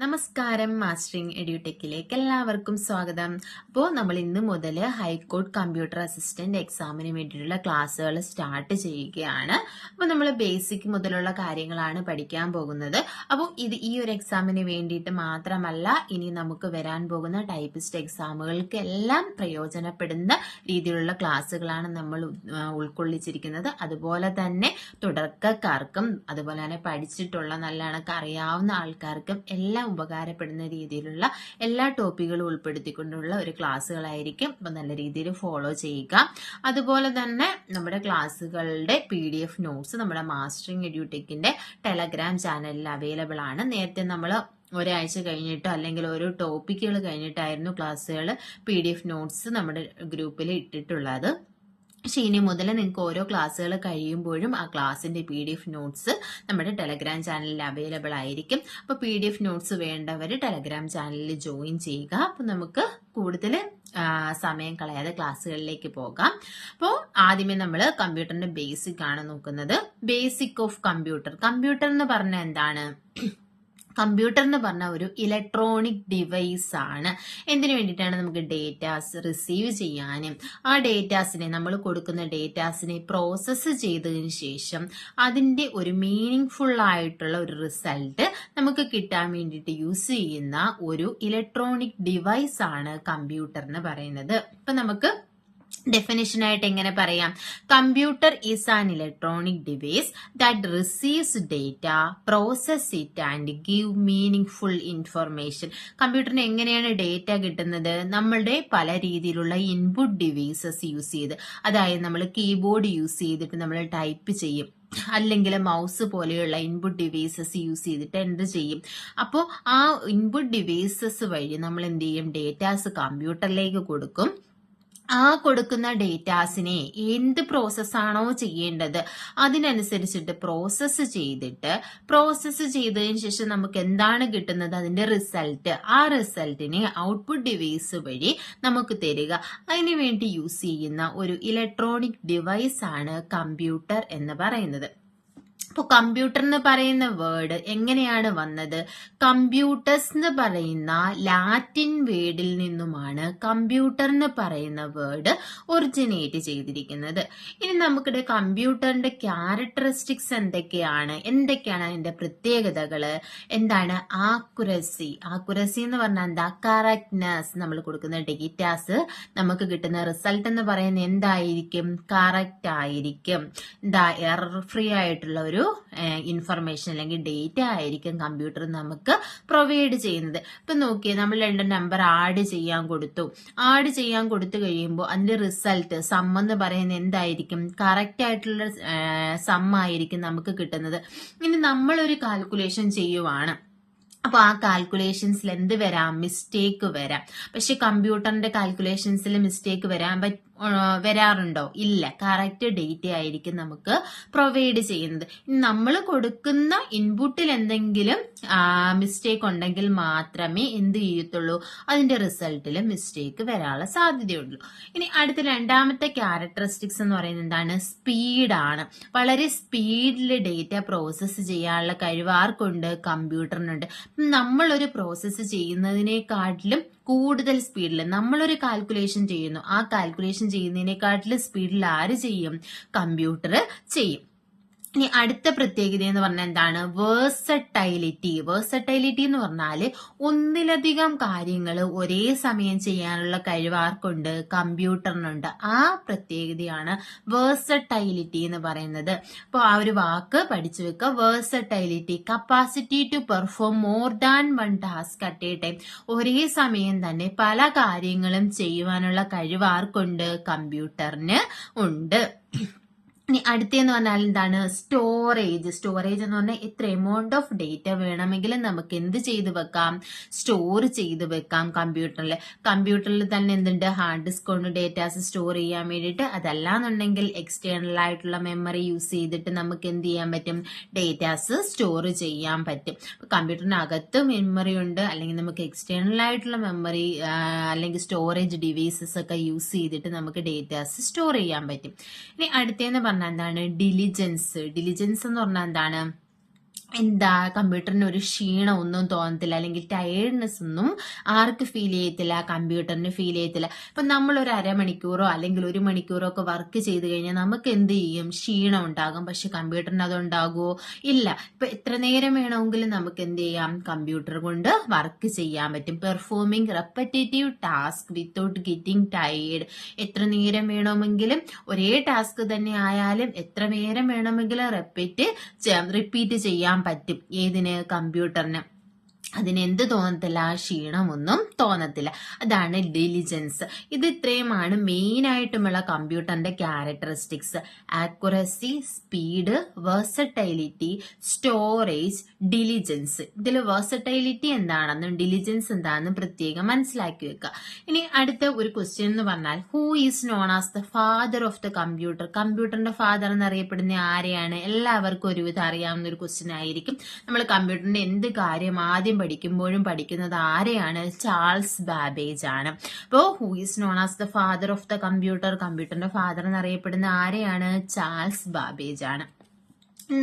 നമസ്കാരം, മാസ്റ്ററിംഗ് എഡ്യൂടെക്കിലേക്ക് എല്ലാവർക്കും സ്വാഗതം. അപ്പോൾ നമ്മൾ ഇന്ന് മുതൽ ഹൈക്കോർട്ട് കമ്പ്യൂട്ടർ അസിസ്റ്റന്റ് എക്സാമിന് വേണ്ടിയിട്ടുള്ള ക്ലാസ്സുകൾ സ്റ്റാർട്ട് ചെയ്യുകയാണ്. അപ്പോൾ നമ്മൾ ബേസിക് മുതലുള്ള കാര്യങ്ങളാണ് പഠിക്കാൻ പോകുന്നത്. അപ്പോൾ ഈ ഒരു എക്സാമിന് വേണ്ടിയിട്ട് മാത്രമല്ല, ഇനി നമുക്ക് വരാൻ പോകുന്ന ടൈപ്പിസ്റ്റ് എക്സാമുകൾക്ക് എല്ലാം പ്രയോജനപ്പെടുന്ന രീതിയിലുള്ള ക്ലാസ്സുകളാണ് നമ്മൾ ഉൾക്കൊള്ളിച്ചിരിക്കുന്നത്. അതുപോലെ തന്നെ തുടക്കക്കാർക്കും അതുപോലെ തന്നെ പഠിച്ചിട്ടുള്ള നല്ല കണക്ക് അറിയാവുന്ന ആൾക്കാർക്കും എല്ലാം ഉപകാരപ്പെടുന്ന രീതിയിലുള്ള എല്ലാ ടോപ്പിക്കുകളും ഉൾപ്പെടുത്തിക്കൊണ്ടുള്ള ഒരു ക്ലാസ്സുകളായിരിക്കും. അപ്പൊ നല്ല രീതിയിൽ ഫോളോ ചെയ്യുക. അതുപോലെ തന്നെ നമ്മുടെ ക്ലാസ്സുകളുടെ PDF നോട്ട്സ് നമ്മുടെ മാസ്റ്ററിംഗ് എഡ്യൂടെക്കിന്റെ ടെലഗ്രാം ചാനലിൽ അവൈലബിൾ ആണ്. നേരത്തെ നമ്മൾ ഒരാഴ്ച കഴിഞ്ഞിട്ടോ അല്ലെങ്കിൽ ഓരോ ടോപ്പിക്കുകൾ കഴിഞ്ഞിട്ടായിരുന്നു ക്ലാസ്സുകൾ PDF നോട്ട്സ് നമ്മുടെ ഗ്രൂപ്പിൽ ഇട്ടിട്ടുള്ളത്. പക്ഷെ ഇനി മുതൽ നിങ്ങൾക്ക് ഓരോ ക്ലാസ്സുകൾ കഴിയുമ്പോഴും ആ ക്ലാസ്സിന്റെ PDF നോട്ട്സ് നമ്മുടെ ടെലഗ്രാം ചാനലിൽ അവൈലബിൾ ആയിരിക്കും. അപ്പൊ PDF നോട്ട്സ് വേണ്ടവർ ടെലഗ്രാം ചാനലിൽ ജോയിൻ ചെയ്യുക. അപ്പൊ നമുക്ക് കൂടുതൽ സമയം കളയാതെ ക്ലാസ്സുകളിലേക്ക് പോകാം. അപ്പോൾ ആദ്യമേ നമ്മൾ കമ്പ്യൂട്ടറിന്റെ ബേസിക് ആണ് നോക്കുന്നത്. Basic of computer. കമ്പ്യൂട്ടർ എന്ന് പറഞ്ഞാൽ എന്താണ്? കമ്പ്യൂട്ടർ എന്ന് പറഞ്ഞ ഒരു ഇലക്ട്രോണിക് ഡിവൈസ് ആണ്. എന്തിനു വേണ്ടിയിട്ടാണ്? നമുക്ക് ഡേറ്റാസ് റിസീവ് ചെയ്യാനും ആ ഡേറ്റാസിനെ, നമ്മൾ കൊടുക്കുന്ന ഡേറ്റാസിനെ പ്രോസസ്സ് ചെയ്തതിന് ശേഷം അതിന്റെ ഒരു മീനിങ് ഫുൾ ആയിട്ടുള്ള ഒരു റിസൾട്ട് നമുക്ക് കിട്ടാൻ വേണ്ടിയിട്ട് യൂസ് ചെയ്യുന്ന ഒരു ഇലക്ട്രോണിക് ഡിവൈസ് ആണ് കമ്പ്യൂട്ടർ എന്ന് പറയുന്നത്. ഇപ്പൊ നമുക്ക് ഡെഫിനിഷൻ ആയിട്ട് എങ്ങനെ പറയാം? Computer is an electronic device that receives data, process it and give meaningful information. കമ്പ്യൂട്ടറിന് എങ്ങനെയാണ് ഡേറ്റ കിട്ടുന്നത്? നമ്മളുടെ പല രീതിയിലുള്ള ഇൻപുട്ട് ഡിവൈസസ് യൂസ് ചെയ്ത്, അതായത് നമ്മൾ കീബോർഡ് യൂസ് ചെയ്തിട്ട് നമ്മൾ ടൈപ്പ് ചെയ്യും, അല്ലെങ്കിൽ മൗസ് പോലെയുള്ള ഇൻപുട്ട് ഡിവൈസസ് യൂസ് ചെയ്തിട്ട് എൻ്റർ ചെയ്യും. അപ്പോൾ ആ ഇൻപുട്ട് ഡിവൈസസ് വഴി നമ്മൾ എന്ത് ചെയ്യും? ഡേറ്റാസ് കമ്പ്യൂട്ടറിലേക്ക് കൊടുക്കും. ആ കൊടുക്കുന്ന ഡേറ്റാസിനെ എന്ത് പ്രോസസ്സാണോ ചെയ്യേണ്ടത് അതിനനുസരിച്ചിട്ട് പ്രോസസ്സ് ചെയ്തതിന് ശേഷം നമുക്ക് എന്താണ് കിട്ടുന്നത്? അതിന്റെ റിസൾട്ട്. ആ റിസൾട്ടിനെ ഔട്ട്പുട്ട് ഡിവൈസ് വഴി നമുക്ക് തരിക. അതിനു വേണ്ടി യൂസ് ചെയ്യുന്ന ഒരു ഇലക്ട്രോണിക് ഡിവൈസ് ആണ് കമ്പ്യൂട്ടർ എന്ന് പറയുന്നത്. അപ്പോൾ കമ്പ്യൂട്ടർ എന്ന് പറയുന്ന വേർഡ് എങ്ങനെയാണ് വന്നത്? കമ്പ്യൂട്ടേഴ്സ് എന്ന് പറയുന്ന ലാറ്റിൻ വേർഡിൽ നിന്നുമാണ് കമ്പ്യൂട്ടർ എന്ന് പറയുന്ന വേർഡ് ഒറിജിനേറ്റ് ചെയ്തിരിക്കുന്നത്. ഇനി നമുക്കിടെ കമ്പ്യൂട്ടറിന്റെ ക്യാരക്ടറിസ്റ്റിക്സ് എന്തൊക്കെയാണ് അതിന്റെ പ്രത്യേകതകള്? എന്താണ്? ആക്യുറസി എന്ന് പറഞ്ഞാൽ എന്താ? കറക്റ്റ്നെസ്. നമ്മൾ കൊടുക്കുന്ന ഡേറ്റാസ് നമുക്ക് കിട്ടുന്ന റിസൾട്ട് എന്ന് പറയുന്നത് എന്തായിരിക്കും? കറക്റ്റ് ആയിരിക്കും. എറർ ഫ്രീ ആയിട്ടുള്ള ഒരു ഇൻഫർമേഷൻ അല്ലെങ്കിൽ ഡേറ്റ ആയിരിക്കും കമ്പ്യൂട്ടർ നമുക്ക് പ്രൊവൈഡ് ചെയ്യുന്നത്. ഇപ്പൊ നോക്കിയേ, നമ്മൾ രണ്ട് നമ്പർ ആഡ് ചെയ്യാൻ കൊടുത്തു കഴിയുമ്പോൾ അതിന്റെ റിസൾട്ട് സം എന്ന് പറയുന്നത് എന്തായിരിക്കും? കറക്റ്റ് ആയിട്ടുള്ള സം ആയിരിക്കും നമുക്ക് കിട്ടുന്നത്. ഇനി നമ്മളൊരു കാൽക്കുലേഷൻ ചെയ്യുവാണ്, അപ്പൊ ആ കാൽക്കുലേഷൻസിൽ എന്ത് വരാം? മിസ്റ്റേക്ക് വരാം. പക്ഷെ കമ്പ്യൂട്ടറിന്റെ കാൽക്കുലേഷൻസിൽ മിസ്റ്റേക്ക് വരാറുണ്ടോ? ഇല്ല. കറക്റ്റ് ഡേറ്റ ആയിരിക്കും നമുക്ക് പ്രൊവൈഡ് ചെയ്യുന്നത്. നമ്മൾ കൊടുക്കുന്ന ഇൻപുട്ടിൽ എന്തെങ്കിലും മിസ്റ്റേക്ക് ഉണ്ടെങ്കിൽ മാത്രമേ എന്ത് ചെയ്യത്തുള്ളൂ? അതിന്റെ റിസൾട്ടിൽ മിസ്റ്റേക്ക് വരാനുള്ള സാധ്യതയുള്ളൂ. ഇനി അടുത്ത രണ്ടാമത്തെ ക്യാരക്ടറിസ്റ്റിക്സ് എന്ന് പറയുന്നത് എന്താണ്? സ്പീഡാണ്. വളരെ സ്പീഡിൽ ഡേറ്റ പ്രോസസ്സ് ചെയ്യാനുള്ള കഴിവ് ആർക്കുണ്ട്? കമ്പ്യൂട്ടറിനുണ്ട്. നമ്മളൊരു പ്രോസസ്സ് ചെയ്യുന്നതിനെക്കാട്ടിലും കൂടുതൽ സ്പീഡിൽ നമ്മളൊരു കാൽക്കുലേഷൻ ചെയ്യുന്നു, ആ കാൽക്കുലേഷൻ ചെയ്യുന്നതിനെക്കാട്ടിലും സ്പീഡിൽ ആര് ചെയ്യും? കമ്പ്യൂട്ടർ ചെയ്യും. ഇനി അടുത്ത പ്രത്യേകത എന്ന് പറഞ്ഞാൽ എന്താണ്? വേഴ്സറ്റൈലിറ്റി എന്ന് പറഞ്ഞാല് ഒന്നിലധികം കാര്യങ്ങൾ ഒരേ സമയം ചെയ്യാനുള്ള കഴിവ് ആർക്കുണ്ട്? കമ്പ്യൂട്ടറിനുണ്ട്. ആ പ്രത്യേകതയാണ് വേഴ്സറ്റൈലിറ്റി എന്ന് പറയുന്നത്. അപ്പോൾ ആ ഒരു വാക്ക് പഠിച്ചു വെക്കുക. Versatility, capacity to perform more than one task at a time. ഒരേ സമയം തന്നെ പല കാര്യങ്ങളും ചെയ്യുവാനുള്ള കഴിവ് ആർക്കുണ്ട്? കമ്പ്യൂട്ടറിന് ഉണ്ട്. ഇനി അടുത്തെന്ന് പറഞ്ഞാൽ എന്താണ്? സ്റ്റോറേജ് എന്ന് പറഞ്ഞാൽ എത്ര എമൗണ്ട് ഓഫ് ഡേറ്റ വേണമെങ്കിലും നമുക്ക് എന്ത് ചെയ്ത് വെക്കാം? സ്റ്റോർ ചെയ്ത് വെക്കാം കമ്പ്യൂട്ടറിൽ തന്നെ എന്തുണ്ട്? ഹാർഡ് ഡിസ്ക് കൊണ്ട് ഡേറ്റാസ് സ്റ്റോർ ചെയ്യാൻ വേണ്ടിയിട്ട്. അതല്ലാന്നുണ്ടെങ്കിൽ എക്സ്റ്റേണൽ ആയിട്ടുള്ള മെമ്മറി യൂസ് ചെയ്തിട്ട് നമുക്ക് എന്ത് ചെയ്യാൻ പറ്റും? ഡേറ്റാസ് സ്റ്റോർ ചെയ്യാൻ പറ്റും. കമ്പ്യൂട്ടറിനകത്ത് മെമ്മറി ഉണ്ട്, അല്ലെങ്കിൽ നമുക്ക് എക്സ്റ്റേണൽ ആയിട്ടുള്ള മെമ്മറി അല്ലെങ്കിൽ സ്റ്റോറേജ് ഡിവൈസസ് ഒക്കെ യൂസ് ചെയ്തിട്ട് നമുക്ക് ഡേറ്റാസ് സ്റ്റോർ ചെയ്യാൻ പറ്റും. ഇനി അടുത്തെന്ന് പറഞ്ഞാൽ എന്താണ്? ഡിലിജൻസ് എന്ന് പറഞ്ഞാൽ എന്താണ്? എന്താ കമ്പ്യൂട്ടറിന് ഒരു ക്ഷീണം ഒന്നും തോന്നത്തില്ല, അല്ലെങ്കിൽ ടയേർഡ്നെസ് ഒന്നും ആർക്ക് ഫീൽ ചെയ്യത്തില്ല, കമ്പ്യൂട്ടറിന് ഫീൽ ചെയ്യത്തില്ല. ഇപ്പൊ നമ്മൾ ഒരു അരമണിക്കൂറോ അല്ലെങ്കിൽ 1 മണിക്കൂറോ ഒക്കെ വർക്ക് ചെയ്ത് കഴിഞ്ഞാൽ നമുക്ക് എന്ത് ചെയ്യും, ക്ഷീണം ഉണ്ടാകും. പക്ഷെ കമ്പ്യൂട്ടറിന് അതുണ്ടാകുമോ? ഇല്ല. ഇപ്പൊ എത്ര നേരം വേണമെങ്കിലും നമുക്ക് എന്ത് ചെയ്യാം, കമ്പ്യൂട്ടർ കൊണ്ട് വർക്ക് ചെയ്യാൻ പറ്റും. Performing repetitive task without getting tired. എത്ര നേരം വേണമെങ്കിലും ഒരേ ടാസ്ക് തന്നെ ആയാലും എത്ര നേരം വേണമെങ്കിലും റിപ്പീറ്റ് ചെയ്യാൻ പറ്റും. ഏതിന്? കമ്പ്യൂട്ടറിന്. അതിനെന്ത് തോന്നത്തില്ല, ക്ഷീണമൊന്നും തോന്നത്തില്ല. അതാണ് ഡിലിജൻസ്. ഇത് ഇത്രയുമാണ് മെയിൻ ആയിട്ടുമുള്ള കമ്പ്യൂട്ടറിന്റെ characteristics. Accuracy, speed, versatility, storage, diligence. ഇതിൽ വേഴ്സറ്റൈലിറ്റി എന്താണെന്നും ഡിലിജൻസ് എന്താണെന്നും പ്രത്യേകം മനസ്സിലാക്കി വെക്കുക. ഇനി അടുത്ത ഒരു ക്വസ്റ്റ്യൻ എന്ന് പറഞ്ഞാൽ, who is known as the father of the computer? കമ്പ്യൂട്ടറിന്റെ ഫാദർ എന്നറിയപ്പെടുന്ന ആരെയാണ്? എല്ലാവർക്കും ഒരുവിധം അറിയാവുന്ന ഒരു ക്വസ്റ്റ്യൻ ആയിരിക്കും. നമ്മൾ കമ്പ്യൂട്ടറിന്റെ എന്ത് കാര്യം ആദ്യം പഠിക്കുമ്പോഴും പഠിക്കുന്നത് ആരെയാണ്? ചാൾസ് ബാബേജ് ആണ്. അപ്പോ who is known as the father of the computer? കമ്പ്യൂട്ടറിന്റെ ഫാദർ എന്നറിയപ്പെടുന്ന ആരെയാണ്? ചാൾസ് ബാബേജ് ആണ്.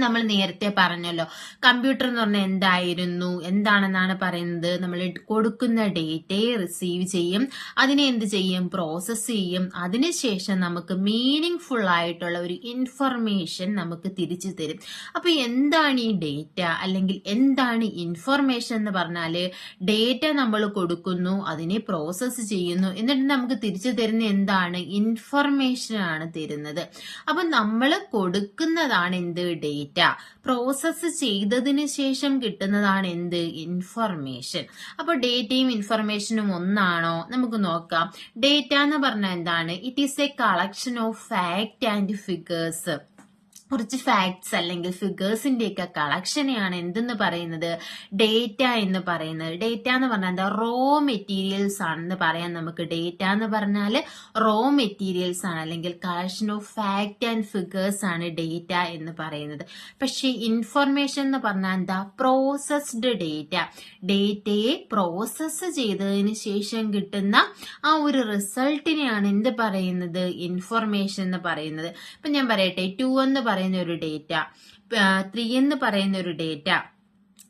നമ്മൾ നേരത്തെ പറഞ്ഞല്ലോ, കമ്പ്യൂട്ടർ എന്ന് പറഞ്ഞാൽ എന്തായിരുന്നു, എന്താണെന്നാണ് പറയുന്നത്. നമ്മൾ കൊടുക്കുന്ന ഡേറ്റയെ റിസീവ് ചെയ്യും, അതിനെ എന്ത് ചെയ്യും, പ്രോസസ് ചെയ്യും. അതിനുശേഷം നമുക്ക് മീനിങ് ഫുൾ ആയിട്ടുള്ള ഒരു ഇൻഫർമേഷൻ നമുക്ക് തിരിച്ചു തരും. അപ്പൊ എന്താണ് ഈ ഡേറ്റ, അല്ലെങ്കിൽ എന്താണ് ഇൻഫർമേഷൻ എന്ന് പറഞ്ഞാല്, ഡേറ്റ നമ്മൾ കൊടുക്കുന്നു, അതിനെ പ്രോസസ് ചെയ്യുന്നു, എന്നിട്ട് നമുക്ക് തിരിച്ചു തരുന്ന എന്താണ്, ഇൻഫർമേഷൻ ആണ് തരുന്നത്. അപ്പൊ നമ്മൾ കൊടുക്കുന്നതാണ് എന്ത്, ഡേറ്റ. പ്രോസസ് ചെയ്തതിന് ശേഷം കിട്ടുന്നതാണ് എന്ത്, ഇൻഫർമേഷൻ. അപ്പൊ ഡേറ്റയും ഇൻഫർമേഷനും ഒന്നാണോ? നമുക്ക് നോക്കാം. ഡേറ്റ എന്ന് പറഞ്ഞാൽ എന്താണ്? It is A collection of fact and figures. കുറച്ച് ഫാക്ട്സ് അല്ലെങ്കിൽ ഫിഗേഴ്സിന്റെ ഒക്കെ കളക്ഷനെയാണ് എന്തെന്ന് പറയുന്നത്, ഡേറ്റ എന്ന് പറയുന്നത്. ഡേറ്റ എന്ന് പറഞ്ഞാൽ എന്താ, റോ മെറ്റീരിയൽസ് ആണെന്ന് പറയാം നമുക്ക്. ഡേറ്റ എന്ന് പറഞ്ഞാൽ റോ മെറ്റീരിയൽസ് ആണ്, അല്ലെങ്കിൽ collection of fact and figures ആണ് ഡേറ്റ എന്ന് പറയുന്നത്. പക്ഷെ ഇൻഫർമേഷൻ എന്ന് പറഞ്ഞാൽ എന്താ, പ്രോസസ്ഡ് ഡേറ്റ. ഡേറ്റയെ പ്രോസസ് ചെയ്തതിന് ശേഷം കിട്ടുന്ന ആ ഒരു റിസൾട്ടിനെയാണ് എന്ത് പറയുന്നത്, ഇൻഫർമേഷൻ എന്ന് പറയുന്നത്. ഇപ്പൊ ഞാൻ പറയട്ടെ, 2 എന്ന് പറയുന്ന ഒരു ഡേറ്റ, 3 എന്ന് പറയുന്ന ഒരു ഡേറ്റ,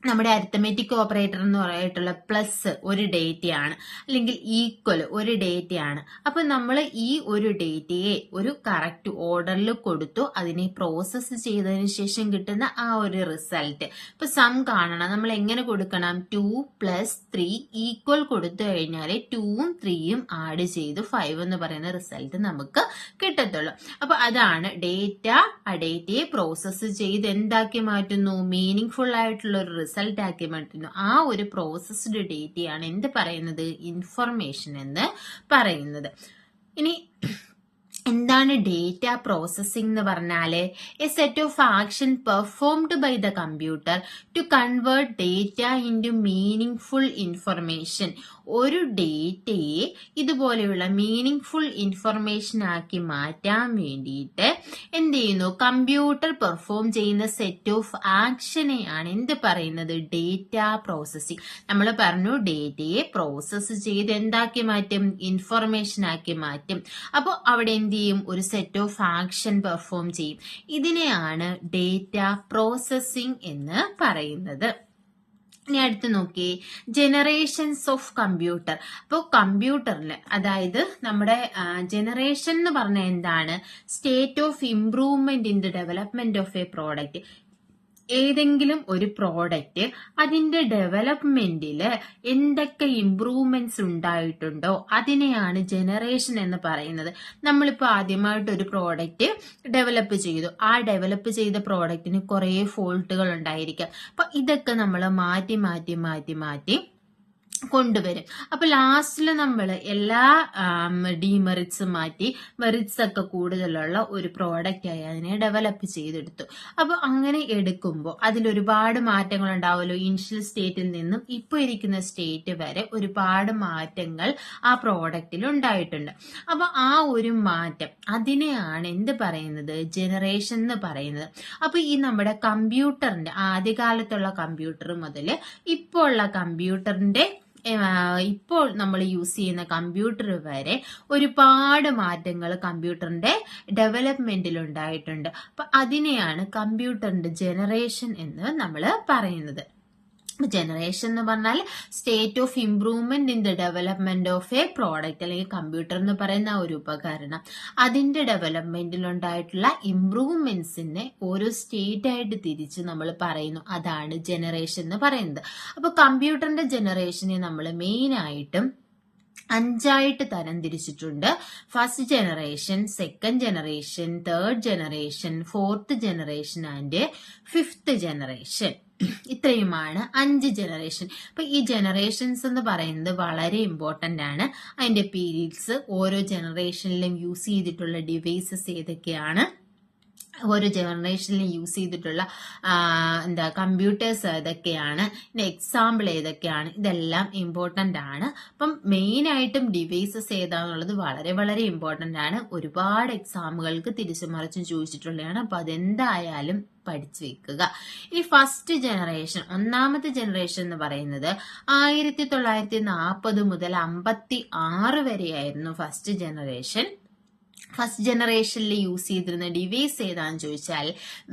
നമ്മുടെ അരിത്തമെറ്റിക് ഓപ്പറേറ്റർ എന്ന് പറഞ്ഞിട്ടുള്ള പ്ലസ് ഒരു ഡേറ്റയാണ്, അല്ലെങ്കിൽ ഈക്വൽ ഒരു ഡേറ്റയാണ്. അപ്പൊ നമ്മൾ ഈ ഒരു ഡേറ്റയെ ഒരു കറക്റ്റ് ഓർഡറിൽ കൊടുത്തു, അതിനെ പ്രോസസ്സ് ചെയ്തതിന് ശേഷം കിട്ടുന്ന ആ ഒരു റിസൾട്ട്. ഇപ്പൊ സം കാണണം, നമ്മൾ എങ്ങനെ കൊടുക്കണം, 2 + 3 ഈക്വൽ കൊടുത്തു കഴിഞ്ഞാൽ 2ഉം 3യും ആഡ് ചെയ്ത് 5 എന്ന് പറയുന്ന റിസൾട്ട് നമുക്ക് കിട്ടത്തുള്ളൂ. അപ്പൊ അതാണ് ഡേറ്റ. ആ ഡേറ്റയെ പ്രോസസ്സ് ചെയ്ത് എന്താക്കി മാറ്റുന്നു, മീനിങ് ഫുൾ ആയിട്ടുള്ള ഒരു റിസൾട്ട് ആക്കി മാറ്റുന്നു. ആ ഒരു പ്രോസസ്ഡ് ഡേറ്റയാണ് എന്ത് പറയുന്നത്, ഇൻഫർമേഷൻ എന്ന് പറയുന്നത്. ഇനി എന്താണ് ഡേറ്റ പ്രോസസ്സിംഗ് എന്ന് പറഞ്ഞാല്, a set of action performed by the computer to convert data into meaningful information. ഒരു ഡേറ്റയെ ഇതുപോലെയുള്ള മീനിങ് ഫുൾ ഇൻഫർമേഷൻ ആക്കി മാറ്റാൻ വേണ്ടിയിട്ട് എന്ത് ചെയ്യുന്നു, കമ്പ്യൂട്ടർ പെർഫോം ചെയ്യുന്ന സെറ്റ് ഓഫ് ആക്ഷനെയാണ് എന്ത് പറയുന്നത്, ഡേറ്റ പ്രോസസ്സിംഗ്. നമ്മൾ പറഞ്ഞു ഡേറ്റയെ പ്രോസസ്സ് ചെയ്ത് എന്താക്കി മാറ്റും, ഇൻഫർമേഷൻ ആക്കി മാറ്റും. അപ്പോൾ അവിടെ എന്ത് ചെയ്യും, ഒരു സെറ്റ് ഓഫ് ആക്ഷൻ പെർഫോം ചെയ്യും. ഇതിനെയാണ് ഡേറ്റ പ്രോസസ്സിംഗ് എന്ന് പറയുന്നത്. ഇനി അടുത്ത് നോക്കി, ജനറേഷൻസ് ഓഫ് കമ്പ്യൂട്ടർ. അപ്പോൾ കമ്പ്യൂട്ടറിൽ, അതായത് നമ്മുടെ ജനറേഷൻ എന്ന് പറഞ്ഞാൽ എന്താണ്, state of improvement in the development of A product. ഏതെങ്കിലും ഒരു പ്രോഡക്റ്റ് അതിന്റെ ഡെവലപ്മെന്റില് എന്തൊക്കെ ഇംപ്രൂവ്മെന്റ്സ് ഉണ്ടായിട്ടുണ്ടോ അതിനെയാണ് ജനറേഷൻ എന്ന് പറയുന്നത്. നമ്മളിപ്പോൾ ആദ്യമായിട്ട് ഒരു പ്രോഡക്റ്റ് ഡെവലപ്പ് ചെയ്തു, ആ ഡെവലപ്പ് ചെയ്ത പ്രോഡക്റ്റിന് കുറേ ഫോൾട്ടുകൾ ഉണ്ടായിരിക്കാം. അപ്പൊ ഇതൊക്കെ നമ്മൾ മാറ്റി മാറ്റി മാറ്റി മാറ്റി കൊണ്ടുവരും. അപ്പൊ ലാസ്റ്റില് നമ്മൾ എല്ലാ ഡിമെറിറ്റ്സും മാറ്റി മെറിറ്റ്സ് ഒക്കെ കൂടുതലുള്ള ഒരു പ്രോഡക്റ്റ് ആയി അതിനെ ഡെവലപ്പ് ചെയ്തെടുത്തു. അപ്പൊ അങ്ങനെ എടുക്കുമ്പോൾ അതിൽ ഒരുപാട് മാറ്റങ്ങൾ ഉണ്ടാവുമല്ലോ. ഇനിഷ്യൽ സ്റ്റേറ്റിൽ നിന്നും ഇപ്പൊ ഇരിക്കുന്ന സ്റ്റേറ്റ് വരെ ഒരുപാട് മാറ്റങ്ങൾ ആ പ്രോഡക്റ്റിൽ ഉണ്ടായിട്ടുണ്ട്. അപ്പൊ ആ ഒരു മാറ്റം, അതിനെയാണ് എന്ത് പറയുന്നത്, ജനറേഷൻ എന്ന് പറയുന്നത്. അപ്പൊ ഈ നമ്മുടെ കമ്പ്യൂട്ടറിന്റെ ആദ്യകാലത്തുള്ള കമ്പ്യൂട്ടർ മുതൽ ഇപ്പോൾ ഉള്ള കമ്പ്യൂട്ടറിന്റെ ഇപ്പോൾ നമ്മൾ യൂസ് ചെയ്യുന്ന കമ്പ്യൂട്ടർ വരെ ഒരുപാട് മാറ്റങ്ങൾ കമ്പ്യൂട്ടറിന്റെ ഡെവലപ്മെന്റിൽ ഉണ്ടായിട്ടുണ്ട്. അപ്പൊ അതിനെയാണ് കമ്പ്യൂട്ടറിന്റെ ജനറേഷൻ എന്ന് നമ്മൾ പറയുന്നത്. ജനറേഷൻ എന്ന് പറഞ്ഞാൽ state of improvement in the development of A product, അല്ലെങ്കിൽ കമ്പ്യൂട്ടർ എന്ന് പറയുന്ന ഒരു ഉപകരണം, അതിന്റെ ഡെവലപ്മെന്റിൽ ഉണ്ടായിട്ടുള്ള ഇംപ്രൂവ്മെന്റ്സിനെ ഓരോ സ്റ്റേറ്റ് ആയിട്ട് തിരിച്ച് നമ്മൾ പറയുന്നു. അതാണ് ജനറേഷൻ എന്ന് പറയുന്നത്. അപ്പൊ കമ്പ്യൂട്ടറിന്റെ ജനറേഷനെ നമ്മൾ മെയിൻ ആയിട്ടും 5 തരംതിരിച്ചിട്ടുണ്ട്. First generation, second generation, third generation, fourth generation and fifth generation. ഇത്രയുമാണ് 5 ജനറേഷൻ. അപ്പൊ ഈ ജനറേഷൻസ് എന്ന് പറയുന്നത് വളരെ ഇമ്പോർട്ടന്റ് ആണ്. അതിന്റെ പീരീഡ്സ്, ഓരോ ജനറേഷനിലും യൂസ് ചെയ്തിട്ടുള്ള ഡിവൈസസ് ഏതൊക്കെയാണ്, ഓരോ ജനറേഷനിലും യൂസ് ചെയ്തിട്ടുള്ള കമ്പ്യൂട്ടേഴ്സ് ഏതൊക്കെയാണ്, എക്സാമ്പിൾ ഏതൊക്കെയാണ്, ഇതെല്ലാം ഇമ്പോർട്ടന്റ് ആണ്. അപ്പം മെയിൻ ആയിട്ടും ഡിവൈസസ് ഏതാന്നുള്ളത് വളരെ വളരെ ഇമ്പോർട്ടന്റ് ആണ്. ഒരുപാട് എക്സാമുകൾക്ക് തിരിച്ചു മറിച്ചും ചോദിച്ചിട്ടുള്ളതാണ്. അപ്പൊ അതെന്തായാലും പഠിച്ചു വെക്കുക. ഇനി ഫസ്റ്റ് ജനറേഷൻ, ഒന്നാമത്തെ ജനറേഷൻ എന്ന് പറയുന്നത് 1940 മുതൽ 56 വരെയായിരുന്നു ഫസ്റ്റ് ജനറേഷൻ. ഫസ്റ്റ് ജനറേഷനിൽ യൂസ് ചെയ്തിരുന്ന ഡിവൈസ് ഏതാന്ന് ചോദിച്ചാൽ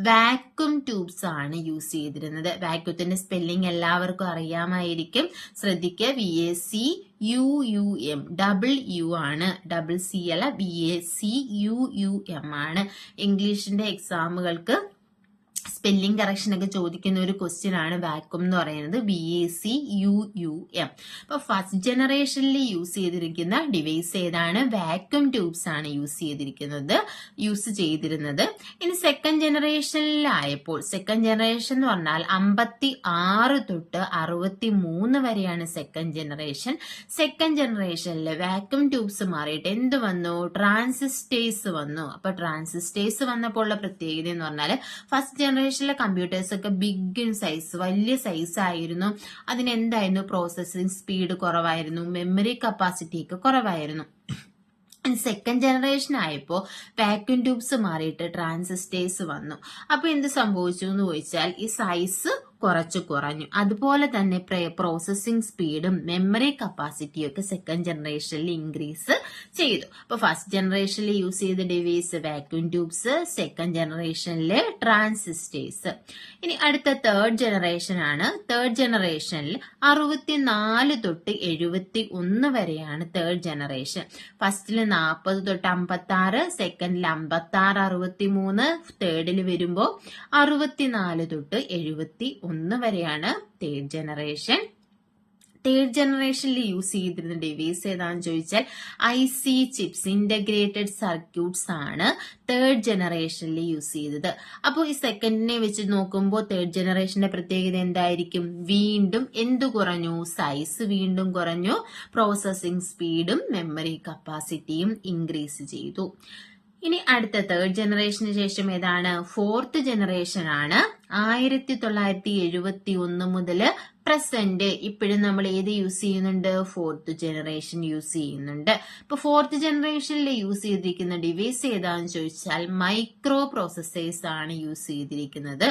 വാക്യൂം ട്യൂബ്സ് ആണ് യൂസ് ചെയ്തിരുന്നത്. വാക്യൂത്തിന്റെ സ്പെല്ലിംഗ് എല്ലാവർക്കും അറിയാമായിരിക്കും, ശ്രദ്ധിക്കുക. VACUUM, ഡബിൾ യു ആണ്, ഡബിൾ സി അല്ല, VACUUM ആണ്. ഇംഗ്ലീഷിന്റെ എക്സാമുകൾക്ക് സ്പെല്ലിംഗ് കറക്ഷൻ ഒക്കെ ചോദിക്കുന്ന ഒരു ക്വസ്റ്റ്യൻ ആണ് വാക്യൂം എന്ന് പറയുന്നത്, VACUUM. അപ്പൊ ഫസ്റ്റ് ജനറേഷനിൽ യൂസ് ചെയ്തിരിക്കുന്ന ഡിവൈസ് ഏതാണ്? വാക്യൂം ട്യൂബ്സ് ആണ് യൂസ് ചെയ്തിരുന്നത്. ഇനി സെക്കൻഡ് ജനറേഷനിലായപ്പോൾ, സെക്കൻഡ് ജനറേഷൻ എന്ന് പറഞ്ഞാൽ 56 തൊട്ട് 63 വരെയാണ് സെക്കൻഡ് ജനറേഷൻ. സെക്കൻഡ് ജനറേഷനിൽ വാക്യൂം ട്യൂബ്സ് മാറിയിട്ട് എന്ത് വന്നു? ട്രാൻസിസ്റ്റേഴ്സ് വന്നു. അപ്പൊ ട്രാൻസിസ്റ്റേഴ്സ് വന്നപ്പോൾ ഉള്ള പ്രത്യേകത എന്ന് പറഞ്ഞാൽ ഫസ്റ്റ് ജനറേഷനിലെ കമ്പ്യൂട്ടേഴ്സ് ഒക്കെ ബിഗ് ഇൻ സൈസ്, വലിയ സൈസ് ആയിരുന്നു. അതിനെന്തായിരുന്നു? പ്രോസസ്സിംഗ് സ്പീഡ് കുറവായിരുന്നു, മെമ്മറി കപ്പാസിറ്റി ഒക്കെ കുറവായിരുന്നു. സെക്കൻഡ് ജനറേഷൻ ആയപ്പോ വാക്യൂം ട്യൂബ്സ് മാറിയിട്ട് ട്രാൻസിസ്റ്റേഴ്സ് വന്നു. അപ്പൊ എന്ത് സംഭവിച്ചു എന്ന് ചോദിച്ചാൽ ഈ സൈസ് കുറഞ്ഞു. അതുപോലെ തന്നെ പ്രോസസ്സിംഗ് സ്പീഡും മെമ്മറി കപ്പാസിറ്റിയും ഒക്കെ സെക്കൻഡ് ജനറേഷനിൽ ഇൻക്രീസ് ചെയ്തു. അപ്പൊ ഫസ്റ്റ് ജനറേഷനിൽ യൂസ് ചെയ്ത ഡിവൈസ് വാക്യൂം ട്യൂബ്സ്, സെക്കൻഡ് ജനറേഷനിൽ ട്രാൻസിസ്റ്റേഴ്സ്. ഇനി അടുത്ത തേർഡ് ജനറേഷൻ ആണ്. തേർഡ് ജനറേഷനിൽ 64 തൊട്ട് 71 വരെയാണ് തേർഡ് ജനറേഷൻ. ഫസ്റ്റിൽ 40 തൊട്ട് 56, സെക്കൻഡിൽ 56, 63, തേർഡിൽ വരുമ്പോ 64 തൊട്ട് 71 വരെയാണ് തേർഡ് ജനറേഷൻ. തേർഡ് ജനറേഷനിൽ യൂസ് ചെയ്തിരുന്ന ഡിവൈസ് ഏതാണെന്ന് ചോദിച്ചാൽ IC ചിപ്സ്, ഇന്റഗ്രേറ്റഡ് സർക്യൂട്ട്സ് ആണ് തേർഡ് ജനറേഷനിൽ യൂസ് ചെയ്തത്. അപ്പോൾ ഈ സെക്കൻഡിനെ വെച്ച് നോക്കുമ്പോൾ തേർഡ് ജനറേഷന്റെ പ്രത്യേകത എന്തായിരിക്കും? വീണ്ടും എന്തു കുറഞ്ഞു? സൈസ് വീണ്ടും കുറഞ്ഞു, പ്രോസസ്സിംഗ് സ്പീഡും മെമ്മറി കപ്പാസിറ്റിയും ഇൻക്രീസ് ചെയ്തു. ഇനി അടുത്ത തേർഡ് ജനറേഷന് ശേഷം ഏതാണ്? ഫോർത്ത് ജനറേഷൻ ആണ്. 1971 മുതൽ പ്രസന്റ് ഇപ്പോഴും നമ്മൾ ഏത് യൂസ് ചെയ്യുന്നുണ്ട്? ഫോർത്ത് ജനറേഷൻ യൂസ് ചെയ്യുന്നുണ്ട്. ഇപ്പൊ ഫോർത്ത് ജനറേഷനിൽ യൂസ് ചെയ്തിരിക്കുന്ന ഡിവൈസ് ഏതാണെന്ന് ചോദിച്ചാൽ മൈക്രോ പ്രോസസ്സേഴ്സ് ആണ് യൂസ് ചെയ്തിരിക്കുന്നത്.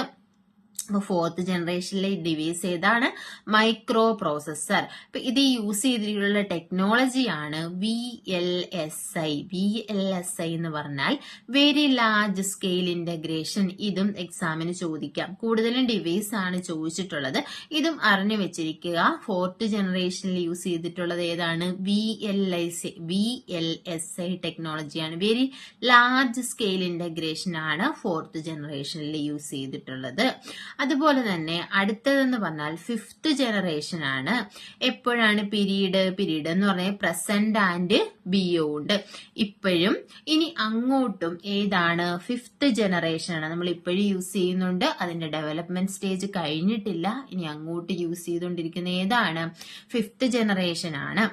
അപ്പൊ ഫോർത്ത് ജനറേഷനിലെ ഡിവൈസ് ഏതാണ്? Micro processor. അപ്പൊ ഇത് യൂസ് ചെയ്തിട്ടുള്ള ടെക്നോളജിയാണ് VLSI. VLSI എന്ന് പറഞ്ഞാൽ വെരി ലാർജ് സ്കെയിൽ ഇന്റഗ്രേഷൻ. ഇതും എക്സാമിന് ചോദിക്കാം. കൂടുതലും ഡിവൈസ് ആണ് ചോദിച്ചിട്ടുള്ളത്. ഇതും അറിഞ്ഞു വെച്ചിരിക്കുക. ഫോർത്ത് ജനറേഷനിൽ യൂസ് ചെയ്തിട്ടുള്ളത് ഏതാണ്? VLSI ടെക്നോളജിയാണ്. വെരി ലാർജ് സ്കെയിൽ ഇന്റഗ്രേഷൻ ആണ് ഫോർത്ത് ജനറേഷനിൽ യൂസ് ചെയ്തിട്ടുള്ളത്. അതുപോലെ തന്നെ അടുത്തതെന്ന് പറഞ്ഞാൽ ഫിഫ്ത്ത് ജനറേഷൻ ആണ്. എപ്പോഴാണ് പീരീഡ് എന്ന് പറഞ്ഞാൽ പ്രസന്റ് ആൻഡ് ബിയോണ്ട്. ഇപ്പോഴും ഇനി അങ്ങോട്ടും ഏതാണ്? ഫിഫ്ത്ത് ജനറേഷൻ ആണ്. നമ്മൾ ഇപ്പോഴും യൂസ് ചെയ്യുന്നുണ്ട്. അതിന്റെ ഡെവലപ്മെന്റ് സ്റ്റേജ് കഴിഞ്ഞിട്ടില്ല. ഇനി അങ്ങോട്ട് യൂസ് ചെയ്തുകൊണ്ടിരിക്കുന്ന ഏതാണ്? ഫിഫ്ത്ത് ജനറേഷൻ ആണ്.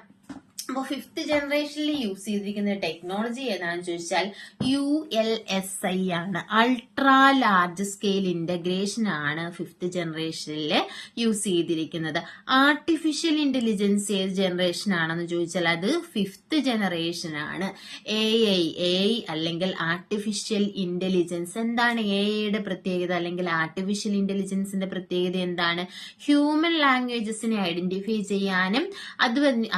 അപ്പോൾ ഫിഫ്ത് ജനറേഷനിൽ യൂസ് ചെയ്തിരിക്കുന്ന ടെക്നോളജി ഏതാണെന്ന് ചോദിച്ചാൽ ULSI ആണ്. അൾട്രാ ലാർജ് സ്കെയിൽ ഇന്റഗ്രേഷൻ ആണ് ഫിഫ്ത് ജനറേഷനിൽ യൂസ് ചെയ്തിരിക്കുന്നത്. ആർട്ടിഫിഷ്യൽ ഇന്റലിജൻസ് ഏത് ജനറേഷൻ ആണെന്ന് ചോദിച്ചാൽ അത് ഫിഫ്ത് ജനറേഷൻ ആണ്. AI അല്ലെങ്കിൽ ആർട്ടിഫിഷ്യൽ ഇന്റലിജൻസ്. എന്താണ് AIയുടെ പ്രത്യേകത അല്ലെങ്കിൽ ആർട്ടിഫിഷ്യൽ ഇന്റലിജൻസിന്റെ പ്രത്യേകത എന്താണ്? ഹ്യൂമൻ ലാംഗ്വേജസിനെ ഐഡന്റിഫൈ ചെയ്യാനും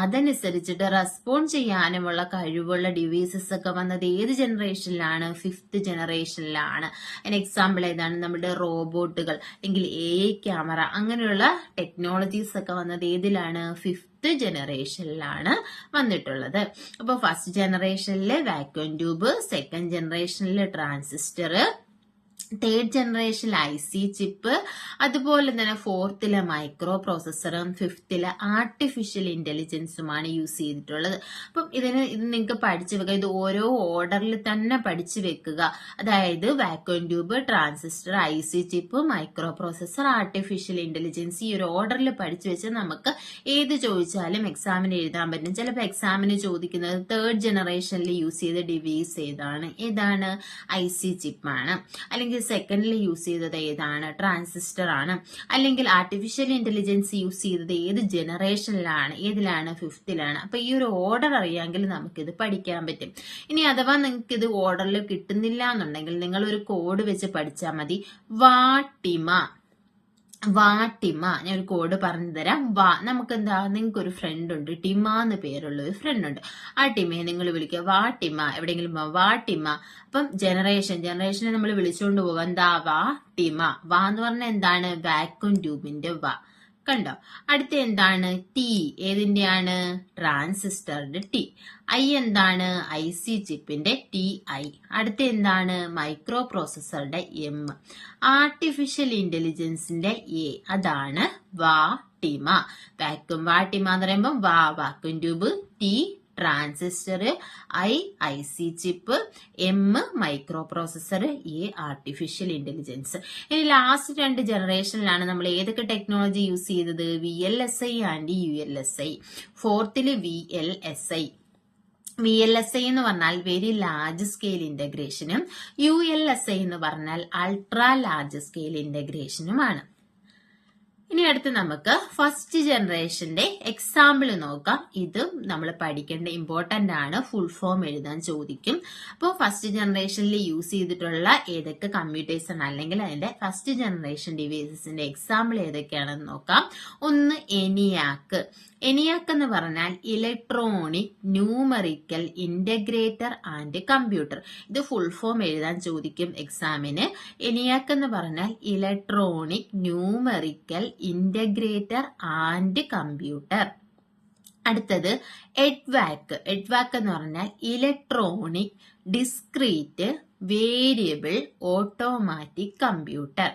അതനുസരിച്ചിട്ട് റെസ്പോണ്ട് ചെയ്യാനുമുള്ള കഴിവുള്ള ഡിവൈസസ് ഒക്കെ വന്നത് ഏത് ജനറേഷനിലാണ്? ഫിഫ്ത് ജനറേഷനിലാണ്. അതിന് എക്സാമ്പിൾ ഏതാണ്? നമ്മുടെ റോബോട്ടുകൾ അല്ലെങ്കിൽ AI ക്യാമറ അങ്ങനെയുള്ള ടെക്നോളജീസ് ഒക്കെ വന്നത് ഏതിലാണ്? ഫിഫ്ത് ജനറേഷനിലാണ് വന്നിട്ടുള്ളത്. അപ്പൊ ഫസ്റ്റ് ജനറേഷനിൽ വാക്യൂം ട്യൂബ്, സെക്കൻഡ് ജനറേഷനിൽ ട്രാൻസിസ്റ്റർ, തേർഡ് ജനറേഷനിൽ IC ചിപ്പ്, അതുപോലെ തന്നെ ഫോർത്തിലെ മൈക്രോ പ്രോസസ്സറും ഫിഫ്തിലെ ആർട്ടിഫിഷ്യൽ ഇന്റലിജൻസുമാണ് യൂസ് ചെയ്തിട്ടുള്ളത്. അപ്പം ഇത് നിങ്ങൾക്ക് പഠിച്ചു വെക്കുക. ഇത് ഓരോ ഓർഡറിൽ തന്നെ പഠിച്ചു വെക്കുക. അതായത് vacuum tube, transistor, IC chip, micro processor, artificial intelligence ഈ ഒരു ഓർഡറിൽ പഠിച്ചു വെച്ച് നമുക്ക് ഏത് ചോദിച്ചാലും എക്സാമിന് എഴുതാൻ പറ്റും. ചിലപ്പോൾ എക്സാമിന് ചോദിക്കുന്നത് തേർഡ് ജനറേഷനിൽ യൂസ് ചെയ്ത ഡിവൈസ് ഏതാണ്? IC ചിപ്പാണ്. അല്ലെങ്കിൽ സെക്കൻഡിൽ യൂസ് ചെയ്തത് ഏതാണ്? ട്രാൻസിസ്റ്റർ ആണ്. അല്ലെങ്കിൽ ആർട്ടിഫിഷ്യൽ ഇന്റലിജൻസ് യൂസ് ചെയ്തത് ഏത് ജനറേഷനിലാണ്? ഏതിലാണ്? ഫിഫ്തിലാണ്. അപ്പൊ ഈ ഒരു ഓർഡർ അറിയാമെങ്കിൽ നമുക്കിത് പഠിക്കാൻ പറ്റും. ഇനി അഥവാ നിങ്ങൾക്ക് ഇത് ഓർഡറിൽ കിട്ടുന്നില്ല എന്നുണ്ടെങ്കിൽ നിങ്ങൾ ഒരു കോഡ് വെച്ച് പഠിച്ചാൽ മതി. വാട്ടിമ. ഞാൻ ഒരു കോഡ് പറഞ്ഞു തരാം. നമുക്ക് എന്താ, നിങ്ങൾക്ക് ഒരു ഫ്രണ്ട് ഉണ്ട്, ടിമ എന്ന് പേരുള്ള ഒരു ഫ്രണ്ട് ഉണ്ട്. ആ ടിമയെ നിങ്ങൾ വിളിക്കുക വാട്ടിമ. എവിടെയെങ്കിലും വാട്ടിമ. അപ്പം ജനറേഷനെ നമ്മൾ വിളിച്ചുകൊണ്ട് പോകാം. എന്താ? വാട്ടിമ. വാ എന്ന് പറഞ്ഞാൽ എന്താണ്? വാക്യൂം ട്യൂബിന്റെ വാ. കണ്ടോ? അടുത്ത എന്താണ്? ടി. ഏതിന്റെയാണ്? ട്രാൻസിസ്റ്ററിന്റെ ടി. എന്താണ്? IC ചിപ്പിന്റെ TI. അടുത്ത എന്താണ്? മൈക്രോ പ്രോസസറുടെ M. ആർട്ടിഫിഷ്യൽ ഇന്റലിജൻസിന്റെ A. അതാണ് വാട്ടിമ. വാട്ടിമ എന്ന് പറയുമ്പോൾ vacuum tube, T transistor, IC chip, M microprocessor, A artificial intelligence. ഇനി ലാസ്റ്റ് 2 ജനറേഷനിലാണ് നമ്മൾ ഏതൊക്കെ ടെക്നോളജി യൂസ് ചെയ്തത്? VLSI and ULSI. ഫോർത്തില് VLSI എന്ന് പറഞ്ഞാൽ വെരി ലാർജ് സ്കെയിൽ ഇന്റഗ്രേഷനും ULSI എന്ന് പറഞ്ഞാൽ അൾട്രാ ലാർജ് സ്കെയിൽ ഇന്റഗ്രേഷനുമാണ്. ഇനി അടുത്ത് നമുക്ക് ഫസ്റ്റ് ജനറേഷന്റെ എക്സാമ്പിൾ നോക്കാം. ഇത് നമ്മൾ പഠിക്കേണ്ട ഇമ്പോർട്ടന്റ് ആണ്. ഫുൾ ഫോം എഴുതാൻ ചോദിക്കും. അപ്പോൾ ഫസ്റ്റ് ജനറേഷനിൽ യൂസ് ചെയ്തിട്ടുള്ള ഏതൊക്കെ കമ്പ്യൂട്ടേഴ്സ് ആണ് അല്ലെങ്കിൽ അതിന്റെ ഫസ്റ്റ് ജനറേഷൻ ഡിവൈസസിന്റെ എക്സാമ്പിൾ ഏതൊക്കെയാണെന്ന് നോക്കാം. ഒന്ന് ENIAC. ENIAC എന്ന് പറഞ്ഞാൽ electronic numerical integrator and computer. ഇത് ഫുൾ ഫോം എഴുതാൻ ചോദിക്കും എക്സാമിന്. ENIAC എന്ന് പറഞ്ഞാൽ electronic numerical integrator and computer. അടുത്തത് EDVAC. EDVAC എന്ന് പറഞ്ഞാൽ electronic discrete variable automatic computer.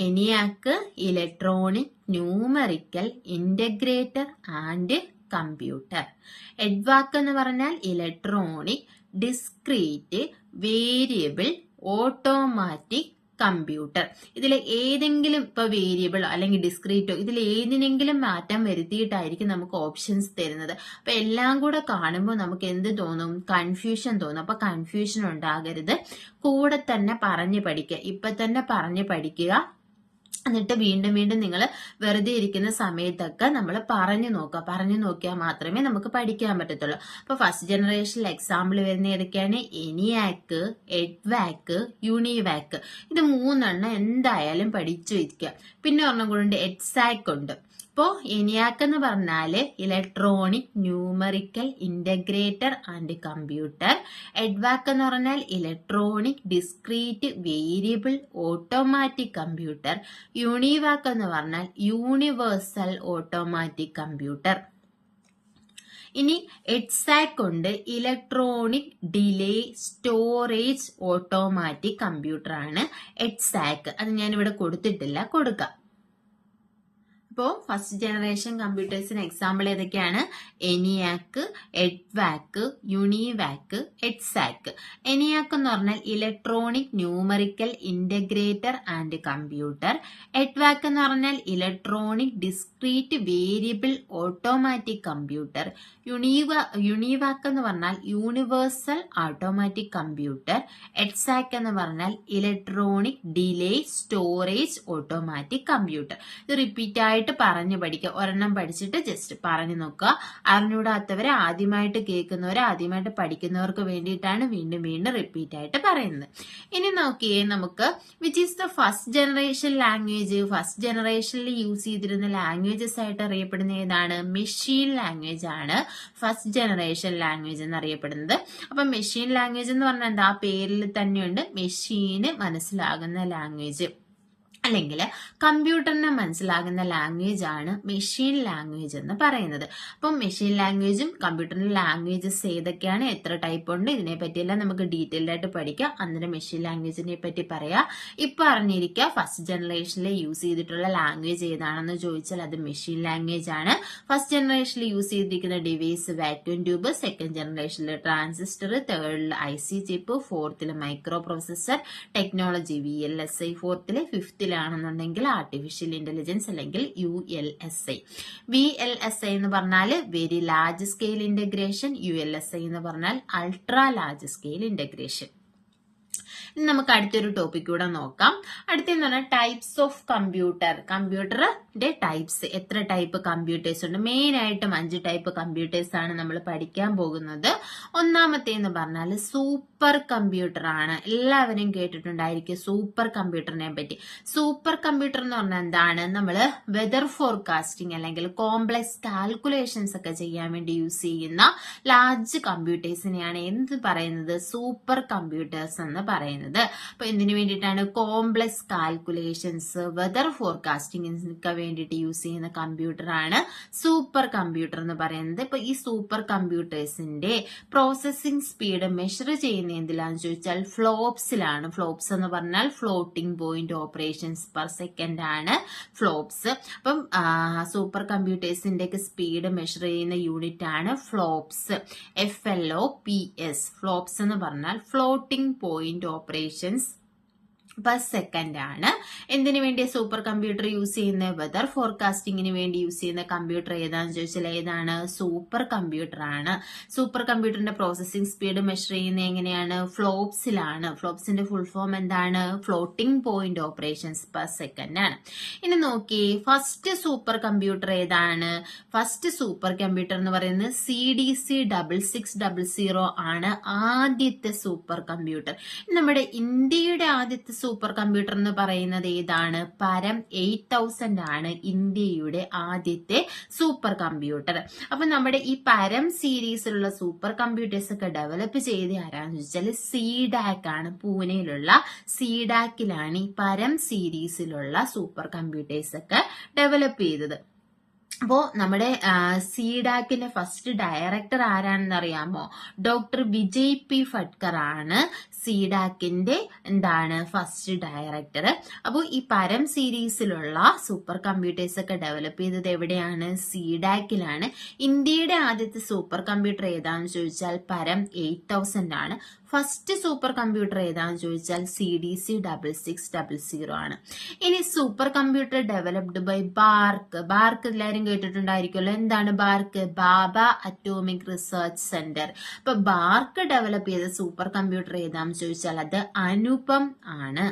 ENIAC electronic numerical integrator and computer. EDVAC എന്ന് പറഞ്ഞാൽ electronic discrete variable automatic computer. ഇതിൽ ഏതെങ്കിലും ഇപ്പൊ വേരിയബിൾ അല്ലെങ്കിൽ ഡിസ്ക്രീറ്റോ ഇതിൽ ഏതിനെങ്കിലും മാറ്റം വരുത്തിയിട്ടായിരിക്കും നമുക്ക് ഓപ്ഷൻസ് തരുന്നത്. അപ്പൊ എല്ലാം കൂടെ കാണുമ്പോൾ നമുക്ക് എന്ത് തോന്നും? കൺഫ്യൂഷൻ തോന്നും. അപ്പൊ കൺഫ്യൂഷൻ ഉണ്ടാകരുത്. കൂടെ തന്നെ പറഞ്ഞു പഠിക്കുക. ഇപ്പൊ തന്നെ പറഞ്ഞു പഠിക്കുക. എന്നിട്ട് വീണ്ടും നിങ്ങൾ വെറുതെ ഇരിക്കുന്ന സമയത്തൊക്കെ നമ്മൾ പറഞ്ഞു നോക്കിയാൽ മാത്രമേ നമുക്ക് പഠിക്കാൻ പറ്റത്തുള്ളൂ. അപ്പൊ ഫസ്റ്റ് ജനറേഷനിൽ എക്സാമ്പിൾ വരുന്ന ഏതൊക്കെയാണ്? ENIAC, EDVAC, UNIVAC. ഇത് 3 എന്തായാലും പഠിച്ചു വയ്ക്കുക. പിന്നെ ഒരെണ്ണം കൂടെ EDSAC ഉണ്ട്. ഇപ്പോ ENIAC എന്ന് പറഞ്ഞാല് electronic numerical integrator and computer. EDVAC എന്ന് പറഞ്ഞാൽ electronic discrete variable automatic computer. UNIVAC എന്ന് പറഞ്ഞാൽ യൂണിവേഴ്സൽ ഓട്ടോമാറ്റിക് കമ്പ്യൂട്ടർ. ഇനി EDSAC ഉണ്ട്. Electronic delay storage automatic computer ആണ് EDSAC. അത് ഞാനിവിടെ കൊടുത്തിട്ടില്ല, കൊടുക്കാം. അപ്പോൾ ഫസ്റ്റ് ജനറേഷൻ കമ്പ്യൂട്ടേഴ്സിന് എക്സാമ്പിൾ ഏതൊക്കെയാണ്? ENIAC, EDVAC, UNIVAC, EDSAC. ENIAC എന്ന് പറഞ്ഞാൽ electronic numerical integrator and computer. EDVAC എന്ന് പറഞ്ഞാൽ electronic discrete variable automatic computer. UNIVAC എന്ന് പറഞ്ഞാൽ യൂണിവേഴ്സൽ ഓട്ടോമാറ്റിക് കമ്പ്യൂട്ടർ. EDSAC എന്ന് പറഞ്ഞാൽ electronic delay storage automatic computer. ഇത് റിപ്പീറ്റ് ആയിട്ട് പറഞ്ഞു പഠിക്കുക. ഒരെണ്ണം പഠിച്ചിട്ട് ജസ്റ്റ് പറഞ്ഞു നോക്കുക. അറിഞ്ഞൂടാത്തവരെ, ആദ്യമായിട്ട് കേൾക്കുന്നവരെ, ആദ്യമായിട്ട് പഠിക്കുന്നവർക്ക് വേണ്ടിയിട്ടാണ് വീണ്ടും വീണ്ടും റിപ്പീറ്റ് ആയിട്ട് പറയുന്നത്. ഇനി നോക്കിയേ, നമുക്ക് which is the first generation language. First ജനറേഷനിൽ യൂസ് ചെയ്തിരുന്ന ലാംഗ്വേജസ് ആയിട്ട് അറിയപ്പെടുന്ന ഏതാണ്? മെഷീൻ ലാംഗ്വേജ് ആണ് ഫസ്റ്റ് ജനറേഷൻ ലാംഗ്വേജ് എന്നറിയപ്പെടുന്നത്. അപ്പൊ മെഷീൻ ലാംഗ്വേജ് എന്ന് പറഞ്ഞാൽ എന്താ? പേരിൽ തന്നെയുണ്ട്, മെഷീന് മനസ്സിലാകുന്ന ലാംഗ്വേജ് അല്ലെങ്കിൽ കമ്പ്യൂട്ടറിന് മനസ്സിലാകുന്ന ലാംഗ്വേജ് ആണ് മെഷീൻ ലാംഗ്വേജ് എന്ന് പറയുന്നത്. അപ്പം മെഷീൻ ലാംഗ്വേജും കമ്പ്യൂട്ടറിന്റെ ലാംഗ്വേജസ് ഏതൊക്കെയാണ്, എത്ര ടൈപ്പ് ഉണ്ട്, ഇതിനെ പറ്റിയെല്ലാം നമുക്ക് ഡീറ്റെയിൽഡ് ആയിട്ട് പഠിക്കാം. അന്നേരം മെഷീൻ ലാംഗ്വേജിനെ പറ്റി പറയാം. ഇപ്പൊ അറിഞ്ഞിരിക്കുക, ഫസ്റ്റ് ജനറേഷനിൽ യൂസ് ചെയ്തിട്ടുള്ള ലാംഗ്വേജ് ഏതാണെന്ന് ചോദിച്ചാൽ അത് മെഷീൻ ലാംഗ്വേജ് ആണ്. ഫസ്റ്റ് ജനറേഷനിൽ യൂസ് ചെയ്തിരിക്കുന്ന ഡിവൈസ് വാക്യൂം ട്യൂബ്, സെക്കൻഡ് ജനറേഷനിൽ ട്രാൻസിസ്റ്റർ, തേർഡിൽ IC ചിപ്പ്, ഫോർത്തിൽ മൈക്രോ പ്രോസസർ ടെക്നോളജി VLSI, ഫോർത്തിൽ, ഫിഫ്ത്തിൽ ാണെന്നുണ്ടെങ്കിൽ ആർട്ടിഫിഷ്യൽ ഇന്റലിജൻസ് അല്ലെങ്കിൽ ULSI. VLSI എന്ന് പറഞ്ഞാൽ very large scale integration, ULSI എന്ന് പറഞ്ഞാൽ അൾട്രാ ലാർജ് സ്കെയിൽ ഇന്റഗ്രേഷൻ. ഇനി നമുക്ക് അടുത്തൊരു ടോപ്പിക് കൂടെ നോക്കാം. അടുത്തെന്ന് പറഞ്ഞാൽ ടൈപ്സ് ഓഫ് കമ്പ്യൂട്ടർ. കമ്പ്യൂട്ടറിന്റെ ടൈപ്സ്, എത്ര ടൈപ്പ് കമ്പ്യൂട്ടേഴ്സ് ഉണ്ട്? മെയിൻ ആയിട്ടും 5 ടൈപ്പ് കമ്പ്യൂട്ടേഴ്സ് ആണ് നമ്മൾ പഠിക്കാൻ പോകുന്നത്. ഒന്നാമത്തേന്ന് പറഞ്ഞാൽ സൂപ്പർ കമ്പ്യൂട്ടർ ആണ്. എല്ലാവരും കേട്ടിട്ടുണ്ടായിരിക്കും സൂപ്പർ കമ്പ്യൂട്ടറിനെ പറ്റി. സൂപ്പർ കമ്പ്യൂട്ടർ എന്ന് പറഞ്ഞാൽ എന്താണ്? നമ്മൾ വെതർ ഫോർകാസ്റ്റിംഗ് അല്ലെങ്കിൽ കോംപ്ലക്സ് കാൽക്കുലേഷൻസ് ഒക്കെ ചെയ്യാൻ വേണ്ടി യൂസ് ചെയ്യുന്ന ലാർജ് കമ്പ്യൂട്ടേഴ്സിനെയാണ് എന്ത് പറയുന്നത്? സൂപ്പർ കമ്പ്യൂട്ടേഴ്സ് എന്ന് പറയുന്നത്. അപ്പൊ എന്തിനു വേണ്ടിയിട്ടാണ്? കോംപ്ലക്സ് കാൽക്കുലേഷൻസ്, വെതർ ഫോർകാസ്റ്റിംഗിനൊക്കെ വേണ്ടിയിട്ട് യൂസ് ചെയ്യുന്ന കമ്പ്യൂട്ടർ ആണ് സൂപ്പർ കമ്പ്യൂട്ടർ എന്ന് പറയുന്നത്. ഇപ്പൊ ഈ സൂപ്പർ കമ്പ്യൂട്ടേഴ്സിന്റെ പ്രോസസ്സിംഗ് സ്പീഡ് മെഷർ ചെയ്യുന്ന എന്തിലാന്ന് ചോദിച്ചാൽ ഫ്ലോപ്സിലാണ്. ഫ്ലോപ്സ് എന്ന് പറഞ്ഞാൽ floating point operations per second ആണ് ഫ്ലോപ്സ്. അപ്പം സൂപ്പർ കമ്പ്യൂട്ടേഴ്സിന്റെ സ്പീഡ് മെഷർ ചെയ്യുന്ന യൂണിറ്റ് ആണ് ഫ്ലോപ്സ്. FLOPS. ഫ്ലോപ്സ് എന്ന് പറഞ്ഞാൽ floating point operations per second ആണ്. എന്തിനു വേണ്ടി സൂപ്പർ കമ്പ്യൂട്ടർ യൂസ് ചെയ്യുന്നത്? വെതർ ഫോർകാസ്റ്റിംഗിന് വേണ്ടി യൂസ് ചെയ്യുന്ന കമ്പ്യൂട്ടർ ഏതാണെന്ന് ചോദിച്ചാൽ ഏതാണ്? സൂപ്പർ കമ്പ്യൂട്ടർ ആണ്. സൂപ്പർ കമ്പ്യൂട്ടറിന്റെ പ്രോസസ്സിംഗ് സ്പീഡ് മെഷർ ചെയ്യുന്നത് എങ്ങനെയാണ്? ഫ്ലോപ്സിലാണ്. ഫ്ലോപ്സിന്റെ ഫുൾ ഫോം എന്താണ്? Floating point operations per second ആണ്. ഇനി നോക്കി, ഫസ്റ്റ് സൂപ്പർ കമ്പ്യൂട്ടർ ഏതാണ്? ഫസ്റ്റ് സൂപ്പർ കമ്പ്യൂട്ടർ എന്ന് പറയുന്നത് CDC 6600 ആണ് ആദ്യത്തെ സൂപ്പർ കമ്പ്യൂട്ടർ. നമ്മുടെ ഇന്ത്യയുടെ ആദ്യത്തെ സൂപ്പർ കമ്പ്യൂട്ടർ എന്ന് പറയുന്നത് ഏതാണ്? പരം 8000 ആണ് ഇന്ത്യയുടെ ആദ്യത്തെ സൂപ്പർ കമ്പ്യൂട്ടർ. അപ്പൊ നമ്മുടെ ഈ പരം സീരീസിലുള്ള സൂപ്പർ കമ്പ്യൂട്ടേഴ്സ് ഒക്കെ ഡെവലപ്പ് ചെയ്ത് ആരാന്ന് ചോദിച്ചാൽ CDAC ആണ്. പൂനെയിലുള്ള CDACിലാണ് ഈ പരം സീരീസിലുള്ള സൂപ്പർ കമ്പ്യൂട്ടേഴ്സ് ഒക്കെ ഡെവലപ്പ് ചെയ്തത്. അപ്പോ നമ്മുടെ CDACിന്റെ ഫസ്റ്റ് ഡയറക്ടർ ആരാണെന്ന് അറിയാമോ? ഡോക്ടർ വിജയ് P ഫട്കർ ആണ് CDACിന്റെ എന്താണ് ഫസ്റ്റ് ഡയറക്ടർ. അപ്പോൾ ഈ പരം സീരീസിലുള്ള സൂപ്പർ കമ്പ്യൂട്ടേഴ്സ് ഒക്കെ ഡെവലപ്പ് ചെയ്തത് എവിടെയാണ്? CDACിലാണ്. ഇന്ത്യയുടെ ആദ്യത്തെ സൂപ്പർ കമ്പ്യൂട്ടർ ഏതാണെന്ന് ചോദിച്ചാൽ പരം 8000 ആണ്. ഫസ്റ്റ് സൂപ്പർ കമ്പ്യൂട്ടർ ഏതാണെന്ന് ചോദിച്ചാൽ CDC 6600 ആണ്. ഇനി super computer developed by BARC. BARC എല്ലാവരും കേട്ടിട്ടുണ്ടായിരിക്കുമല്ലോ. എന്താണ് BARC? Bhabha atomic research centre. അപ്പൊ ബാർക്ക് ഡെവലപ്പ് ചെയ്ത സൂപ്പർ കമ്പ്യൂട്ടർ ഏതാണെന്ന് ചോദിച്ചാൽ അത് അനുപം ആണ്.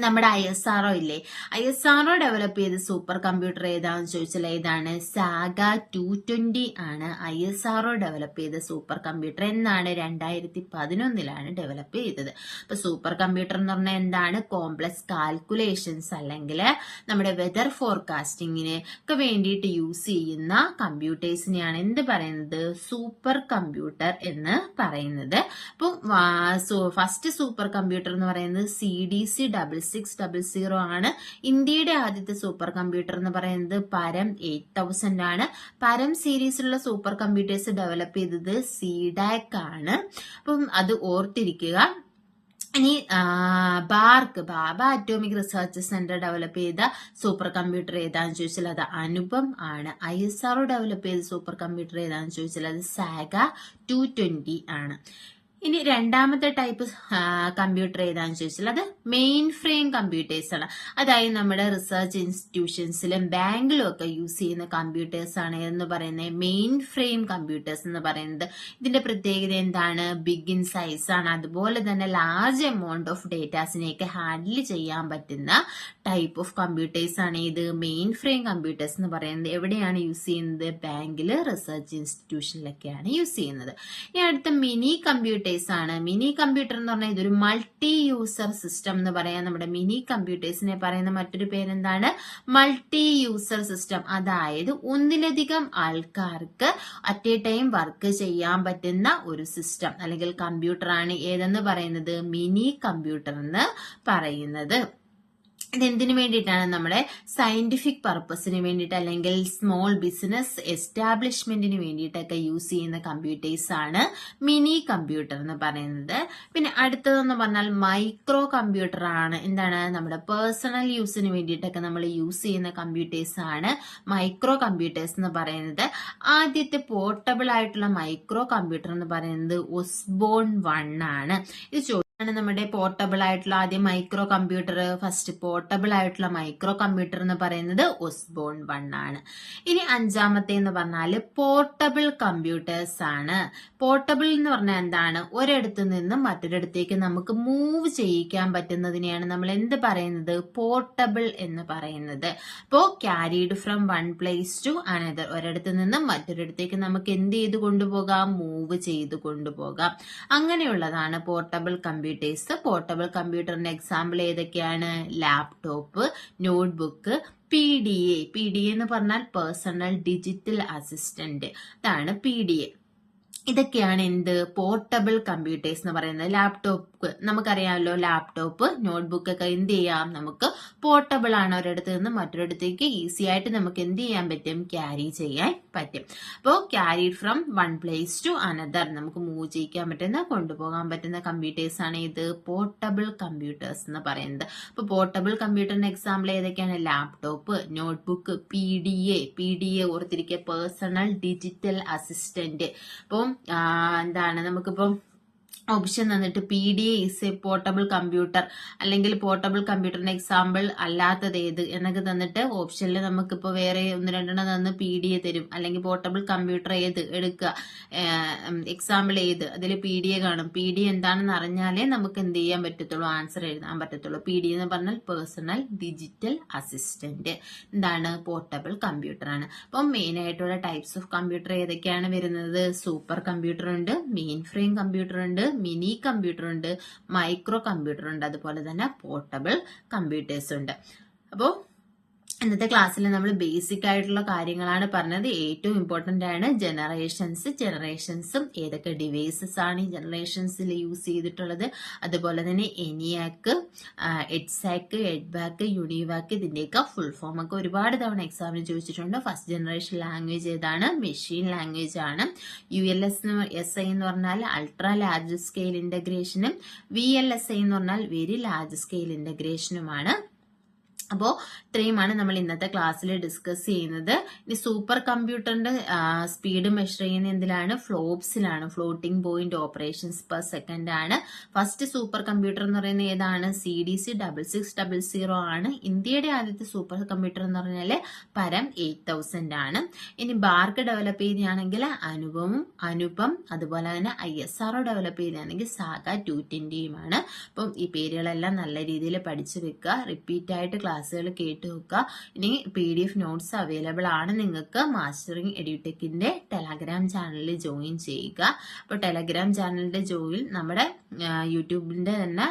നമ്മുടെ ISRO ഇല്ലേ, ISRO ഡെവലപ്പ് ചെയ്ത സൂപ്പർ കമ്പ്യൂട്ടർ ഏതാണെന്ന് ചോദിച്ചാൽ ഏതാണ്? സാഗ 220 ആണ് ISRO ഡെവലപ്പ് ചെയ്ത സൂപ്പർ കമ്പ്യൂട്ടർ. എന്നാണ്? 2011 ഡെവലപ്പ് ചെയ്തത്. അപ്പൊ സൂപ്പർ കമ്പ്യൂട്ടർ എന്ന് പറഞ്ഞാൽ എന്താണ്? കോംപ്ലക്സ് കാൽക്കുലേഷൻസ് അല്ലെങ്കിൽ നമ്മുടെ വെതർ ഫോർകാസ്റ്റിങ്ങിന് ഒക്കെ വേണ്ടിയിട്ട് യൂസ് ചെയ്യുന്ന കമ്പ്യൂട്ടേഴ്സിനെയാണ് എന്ത് പറയുന്നത്? സൂപ്പർ കമ്പ്യൂട്ടർ എന്ന് പറയുന്നത്. അപ്പൊ ഫസ്റ്റ് സൂപ്പർ കമ്പ്യൂട്ടർ എന്ന് പറയുന്നത് CDC 6600 ആണ്. ഇന്ത്യയുടെ ആദ്യത്തെ സൂപ്പർ കമ്പ്യൂട്ടർ എന്ന് പറയുന്നത് പരം 8000 ആണ്. പരം സീരീസിലുള്ള സൂപ്പർ കമ്പ്യൂട്ടേഴ്സ് ഡെവലപ്പ് ചെയ്തത് CDAC ആണ്. അപ്പം അത് ഓർത്തിരിക്കുക. ഇനി ബാബ അറ്റോമിക് റിസർച്ച് സെന്റർ ഡെവലപ്പ് ചെയ്ത സൂപ്പർ കമ്പ്യൂട്ടർ ഏതാന്ന് ചോദിച്ചാൽ അത് അനുപം ആണ്. ISRO ഡെവലപ്പ് ചെയ്ത സൂപ്പർ കമ്പ്യൂട്ടർ ഏതാന്ന് ചോദിച്ചാൽ അത് സാഗ 220 ആണ്. ഇനി രണ്ടാമത്തെ ടൈപ്പ് കമ്പ്യൂട്ടർ ഏതാന്ന് ചോദിച്ചാൽ അത് മെയിൻ ഫ്രെയിം കമ്പ്യൂട്ടേഴ്സ് ആണ്. അതായത് നമ്മുടെ റിസർച്ച് ഇൻസ്റ്റിറ്റ്യൂഷൻസിലും ബാങ്കിലും ഒക്കെ യൂസ് ചെയ്യുന്ന കമ്പ്യൂട്ടേഴ്സ് ആണ് എന്ന് പറയുന്നത് മെയിൻ ഫ്രെയിം കമ്പ്യൂട്ടേഴ്സ് എന്ന് പറയുന്നത്. ഇതിന്റെ പ്രത്യേകത എന്താണ്? ബിഗ് ഇൻ സൈസ് ആണ്. അതുപോലെ തന്നെ ലാർജ് എമൗണ്ട് ഓഫ് ഡേറ്റാസിനെയൊക്കെ ഹാൻഡിൽ ചെയ്യാൻ പറ്റുന്ന ടൈപ്പ് ഓഫ് കമ്പ്യൂട്ടേഴ്സ് ആണ് ഇത് മെയിൻ ഫ്രെയിം കമ്പ്യൂട്ടേഴ്സ് എന്ന് പറയുന്നത്. എവിടെയാണ് യൂസ് ചെയ്യുന്നത്? ബാങ്കില്, റിസർച്ച് ഇൻസ്റ്റിറ്റ്യൂഷനിലൊക്കെയാണ് യൂസ് ചെയ്യുന്നത്. ഇനി അടുത്ത മിനി കമ്പ്യൂട്ടേഴ്സ് ആണ്. മിനി കമ്പ്യൂട്ടർ എന്ന് പറഞ്ഞാൽ ഇതൊരു മൾട്ടി യൂസർ സിസ്റ്റം എന്ന് പറയാം. നമ്മുടെ മിനി കമ്പ്യൂട്ടേഴ്സിനെ പറയുന്ന മറ്റൊരു പേരെന്താണ്? Multi user system. അതായത് ഒന്നിലധികം ആൾക്കാർക്ക് അറ്റ് എ ടൈം വർക്ക് ചെയ്യാൻ പറ്റുന്ന ഒരു സിസ്റ്റം അല്ലെങ്കിൽ കമ്പ്യൂട്ടറാണ് ഏതെന്ന് പറയുന്നത്? മിനി കമ്പ്യൂട്ടർ എന്ന് പറയുന്നത്. ഇതെന്തിനു വേണ്ടിയിട്ടാണ്? നമ്മുടെ സയന്റിഫിക് പർപ്പസിന് വേണ്ടിയിട്ട് അല്ലെങ്കിൽ സ്മോൾ ബിസിനസ് എസ്റ്റാബ്ലിഷ്മെന്റിന് വേണ്ടിയിട്ടൊക്കെ യൂസ് ചെയ്യുന്ന കമ്പ്യൂട്ടേഴ്സ് ആണ് മിനി കമ്പ്യൂട്ടർ എന്ന് പറയുന്നത്. പിന്നെ അടുത്തതെന്ന് പറഞ്ഞാൽ മൈക്രോ കമ്പ്യൂട്ടർ ആണ്. എന്താണ്? നമ്മുടെ പേഴ്സണൽ യൂസിന് വേണ്ടിയിട്ടൊക്കെ നമ്മൾ യൂസ് ചെയ്യുന്ന കമ്പ്യൂട്ടേഴ്സ് ആണ് മൈക്രോ കമ്പ്യൂട്ടേഴ്സ് എന്ന് പറയുന്നത്. ആദ്യത്തെ പോർട്ടബിൾ ആയിട്ടുള്ള മൈക്രോ കമ്പ്യൂട്ടർ എന്ന് പറയുന്നത് ഒസ്ബോൺ 1 ആണ്. ഇത് നമ്മുടെ പോർട്ടബിൾ ആയിട്ടുള്ള ആദ്യം മൈക്രോ കമ്പ്യൂട്ടർ, ഫസ്റ്റ് പോർട്ടബിൾ ആയിട്ടുള്ള മൈക്രോ കമ്പ്യൂട്ടർ എന്ന് പറയുന്നത് ഒസ്ബോൺ 1 ആണ്. ഇനി അഞ്ചാമത്തെ എന്ന് പറഞ്ഞാൽ പോർട്ടബിൾ കമ്പ്യൂട്ടേഴ്സ് ആണ്. പോർട്ടബിൾ എന്ന് പറഞ്ഞാൽ എന്താണ്? ഒരിടത്ത് നിന്നും മറ്റൊരിടത്തേക്ക് നമുക്ക് മൂവ് ചെയ്യിക്കാൻ പറ്റുന്നതിനെയാണ് നമ്മൾ എന്ത് പറയുന്നത്? പോർട്ടബിൾ എന്ന് പറയുന്നത്. അപ്പോ carried from one place to another, ഒരിടത്ത് നിന്നും മറ്റൊരിടത്തേക്ക് നമുക്ക് എന്ത് ചെയ്ത് കൊണ്ടുപോകാം? മൂവ് ചെയ്ത് കൊണ്ടുപോകാം. അങ്ങനെയുള്ളതാണ് പോർട്ടബിൾ കമ്പ്യൂട്ടേഴ്സ്. പോർട്ടബിൾ കമ്പ്യൂട്ടറിന്റെ എക്സാമ്പിൾ ഏതൊക്കെയാണ്? ലാപ്ടോപ്പ്, നോട്ട്ബുക്ക്, PDA എന്ന് പറഞ്ഞാൽ പേഴ്സണൽ ഡിജിറ്റൽ അസിസ്റ്റന്റ്. ഇതാണ് PDA. ഇതൊക്കെയാണ് എന്ത്? പോർട്ടബിൾ കമ്പ്യൂട്ടേഴ്സ് എന്ന് പറയുന്നത്. ലാപ്ടോപ്പ് നമുക്കറിയാമല്ലോ, ലാപ്ടോപ്പ്, നോട്ട്ബുക്ക് ഒക്കെ എന്ത് ചെയ്യാം? നമുക്ക് പോർട്ടബിൾ ആണ്. ഒരിടത്ത് നിന്ന് മറ്റൊരിടത്തേക്ക് ഈസി ആയിട്ട് നമുക്ക് എന്ത് ചെയ്യാൻ പറ്റും? ക്യാരി ചെയ്യാൻ പറ്റും. അപ്പോൾ carried from one place to another, നമുക്ക് മൂവ് ചെയ്യിക്കാൻ പറ്റുന്ന, കൊണ്ടുപോകാൻ പറ്റുന്ന കമ്പ്യൂട്ടേഴ്സ് ആണ് ഇത് പോർട്ടബിൾ കമ്പ്യൂട്ടേഴ്സ് എന്ന് പറയുന്നത്. അപ്പോൾ പോർട്ടബിൾ കമ്പ്യൂട്ടറിന്റെ എക്സാമ്പിൾ ഏതൊക്കെയാണ്? ലാപ്ടോപ്പ്, നോട്ട്ബുക്ക്, PDA ഓർത്തിരിക്കുക, പേഴ്സണൽ ഡിജിറ്റൽ അസിസ്റ്റന്റ്. അപ്പം എന്താണ്? നമുക്കിപ്പം ഓപ്ഷൻ തന്നിട്ട് PDA is A portable computer അല്ലെങ്കിൽ പോർട്ടബിൾ കമ്പ്യൂട്ടറിന്റെ എക്സാമ്പിൾ അല്ലാത്തത് ഏത് എന്നൊക്കെ തന്നിട്ട് ഓപ്ഷനിൽ നമുക്കിപ്പോൾ വേറെ ഒന്ന് രണ്ടെണ്ണം തന്ന് PDA തരും. അല്ലെങ്കിൽ പോർട്ടബിൾ കമ്പ്യൂട്ടർ ഏത് എടുക്കുക, എക്സാമ്പിൾ ഏത്, അതിൽ PDA കാണും. PDA എന്താണെന്ന് അറിഞ്ഞാലേ നമുക്ക് എന്ത് ചെയ്യാൻ പറ്റത്തുള്ളൂ? ആൻസർ എഴുതാൻ പറ്റത്തുള്ളൂ. PDA എന്ന് പറഞ്ഞാൽ പേഴ്സണൽ ഡിജിറ്റൽ അസിസ്റ്റന്റ്. എന്താണ്? പോർട്ടബിൾ കമ്പ്യൂട്ടർ ആണ്. അപ്പം മെയിൻ ആയിട്ടുള്ള ടൈപ്സ് ഓഫ് കമ്പ്യൂട്ടർ ഏതൊക്കെയാണ് വരുന്നത്? സൂപ്പർ കമ്പ്യൂട്ടർ ഉണ്ട്, മെയിൻ ഫ്രെയിം കമ്പ്യൂട്ടർ ഉണ്ട്, മിനി കമ്പ്യൂട്ടർ ഉണ്ട്, മൈക്രോ കമ്പ്യൂട്ടർ ഉണ്ട്, അതുപോലെ തന്നെ പോർട്ടബിൾ കമ്പ്യൂട്ടേഴ്സ് ഉണ്ട്. അപ്പോൾ ഇന്നത്തെ ക്ലാസ്സിൽ നമ്മൾ ബേസിക് ആയിട്ടുള്ള കാര്യങ്ങളാണ് പറഞ്ഞത്. ഏറ്റവും ഇമ്പോർട്ടന്റ് ആണ് ജനറേഷൻസും ഏതൊക്കെ ഡിവൈസസ് ആണ് ഈ ജനറേഷൻസിൽ യൂസ് ചെയ്തിട്ടുള്ളത്, അതുപോലെ തന്നെ ENIAC, EDSAC, EDVAC, UNIVAC, ഇതിന്റെയൊക്കെ ഫുൾ ഫോം ഒക്കെ ഒരുപാട് തവണ എക്സാമിന് ചോദിച്ചിട്ടുണ്ട്. ഫസ്റ്റ് ജനറേഷൻ ലാംഗ്വേജ് ഏതാണ്? മെഷീൻ ലാംഗ്വേജ് ആണ്. ULSI എന്ന് പറഞ്ഞാൽ അൾട്രാ ലാർജ് സ്കെയിൽ ഇന്റഗ്രേഷനും VLSI എന്ന് പറഞ്ഞാൽ വെരി ലാർജ് സ്കെയിൽ ഇന്റഗ്രേഷനുമാണ്. അപ്പോൾ ഇത്രയുമാണ് നമ്മൾ ഇന്നത്തെ ക്ലാസ്സിൽ ഡിസ്കസ് ചെയ്യുന്നത്. ഇനി സൂപ്പർ കമ്പ്യൂട്ടറിന്റെ സ്പീഡ് മെഷർ ചെയ്യുന്ന എന്തിലാണ്? ഫ്ലോപ്സിലാണ്, floating point operations per second ആണ്. ഫസ്റ്റ് സൂപ്പർ കമ്പ്യൂട്ടർ എന്ന് പറയുന്നത് ഏതാണ്? CDC 6600 ആണ്. ഇന്ത്യയുടെ ആദ്യത്തെ സൂപ്പർ കമ്പ്യൂട്ടർ എന്ന് പറഞ്ഞാൽ പരം 8000 ആണ്. ഇനി ബാർക്ക് ഡെവലപ്പ് ചെയ്യുകയാണെങ്കിൽ അനുപം, അതുപോലെ തന്നെ ISRO ഡെവലപ്പ് ചെയ്യുകയാണെങ്കിൽ സാഗ 220 അപ്പം ഈ പേരുകളെല്ലാം നല്ല രീതിയിൽ പഠിച്ചു വെക്കുക, റിപ്പീറ്റ് ആയിട്ട് ക്ലാസ്സുകൾ കേട്ട് വെക്കുക. ഇനി PDF നോട്ട്സ് അവൈലബിൾ ആണ് നിങ്ങൾക്ക്. മാസ്റ്ററിംഗ് എഡ്യൂടെക്കിന്റെ ടെലഗ്രാം ചാനലിൽ ജോയിൻ ചെയ്യുക. അപ്പോൾ ടെലഗ്രാം ചാനലിന്റെ ജോയിൻ നമ്മുടെ യൂട്യൂബിന്റെ തന്നെ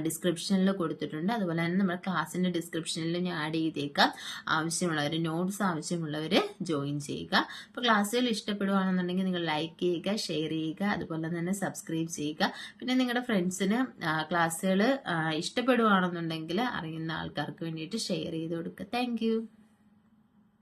ഡിസ്ക്രിപ്ഷനിൽ കൊടുത്തിട്ടുണ്ട്. അതുപോലെ തന്നെ നമ്മുടെ ക്ലാസ്സിന്റെ ഡിസ്ക്രിപ്ഷനിൽ ഞാൻ ആഡ് ചെയ്തേക്കാം. ആവശ്യമുള്ളവർ, നോട്ട്സ് ആവശ്യമുള്ളവർ ജോയിൻ ചെയ്യുക. അപ്പോൾ ക്ലാസ്സുകൾ ഇഷ്ടപ്പെടുകയാണെന്നുണ്ടെങ്കിൽ നിങ്ങൾ ലൈക്ക് ചെയ്യുക, ഷെയർ ചെയ്യുക, അതുപോലെ തന്നെ സബ്സ്ക്രൈബ് ചെയ്യുക. പിന്നെ നിങ്ങളുടെ ഫ്രണ്ട്സിന് ക്ലാസ്സുകൾ ഇഷ്ടപ്പെടുകയാണെന്നുണ്ടെങ്കിൽ അറിയുന്ന ആൾക്കാർക്ക് വേണ്ടിയിട്ട് ഷെയർ ചെയ്ത് കൊടുക്കുക. Thank you.